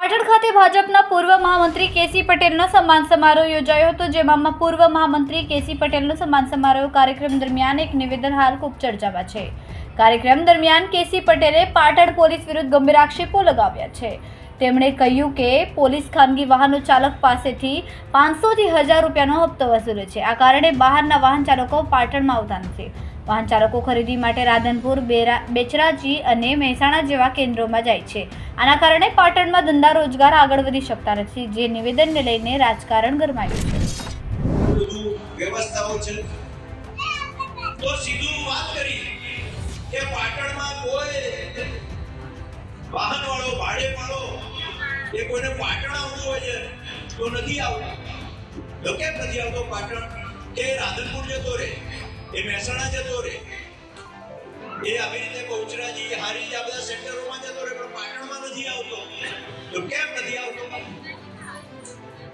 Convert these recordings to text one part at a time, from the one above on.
પાટણ ખાતે ભાજપના પૂર્વ મહામંત્રી કેસી પટેલનો સન્માન સમારોહ યોજાયો હતો, જેમાં પૂર્વ મહામંત્રી કેસી પટેલનો સન્માન સમારોહ કાર્યક્રમ દરમિયાન એક નિવેદન હાલ ખૂબ ચર્ચામાં છે। કાર્યક્રમ દરમિયાન કેસી પટેલે પાટણ પોલીસ વિરુદ્ધ ગંભીર આક્ષેપો લગાવ્યા છે। તેમણે કહ્યું કે પોલીસ ખાનગી વાહનો ચાલક પાસેથી 500 થી 1000 રૂપિયાનો હપ્તો વસૂલે છે। આ કારણે બહારના વાહન ચાલકો પાટણમાં આવતા નથી। વાહન ચાલકો ખરીદી માટે રાધનપુર, બેચરાજી અને મહેસાણા જેવા કેન્દ્રોમાં જાય છે। આના કારણે પાટણમાં ધંધા રોજગાર આગળ વધી શકતા નથી, જે નિવેદનને લઈને રાજકારણ ગરમાયું છે। વ્યવસ્થાઓ છે તો સીધું વાત કરી કે પાટણમાં કોઈ વાહનવાળો ભાડેવાળો એ કોઈને પાટણ આવવું હોય છે તો નથી આવતો। તો કેમ નથી આવતો પાટણ? કે રાધનપુર જતો રહે, એ મહેસાણા જતો રહે, એ આવી રીતે બહુચરાજી, હારી આ બધા સેન્ટરોમાં જતો રહે, પણ પાટણમાં નથી આવતો। તો કેમ નથી આવતો?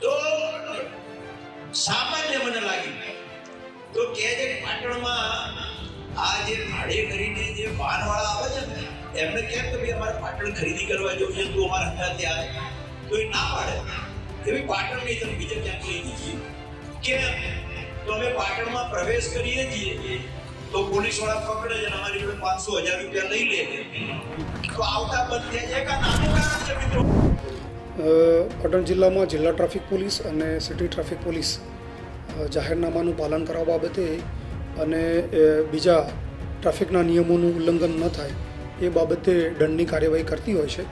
તો સામાન્ય મને લાગ્યું તો કે જે પાટણમાં આ જે ભાડે કરીને જે વાહનવાળા આવે છે ને એમને કેમ કે ભાઈ અમારે પાટણ ખરીદી કરવા જવું છે તો અમારા હંગાથે આવે, તો એ ના પાડે કે ભાઈ પાટણ નહીં તમે બીજે ક્યાંક લઈ જઈએ। કેમ? તો અમે પાટણમાં પ્રવેશ કરીએ છીએ તો પોલીસવાળા પકડે છે, અમારી જોડે 500-1000 રૂપિયા લઈ લે, તો આવતા બંધ થઈ જાય। કે નાનું કારણ છે મિત્રો। પાટણ જિલ્લામાં જિલ્લા ટ્રાફિક પોલીસ અને સિટી ટ્રાફિક પોલીસ જાહેરનામાનું પાલન કરવા બાબતે અને બીજા ટ્રાફિકના નિયમોનું ઉલ્લંઘન ન થાય એ બાબતે દંડની કાર્યવાહી કરતી હોય છે।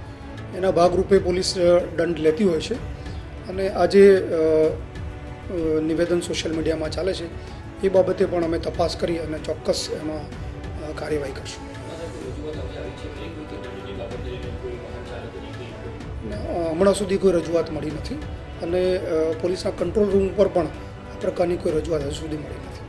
એના ભાગરૂપે પોલીસ દંડ લેતી હોય છે અને આજે નિવેદન સોશિયલ મીડિયામાં ચાલે છે એ બાબતે પણ અમે તપાસ કરી અને ચોક્કસ એમાં કાર્યવાહી કરશું। હમણાં સુધી કોઈ રજૂઆત મળી નથી અને પોલીસના કંટ્રોલ રૂમ પર પણ આ પ્રકારની કોઈ રજૂઆત હજુ સુધી મળી નથી।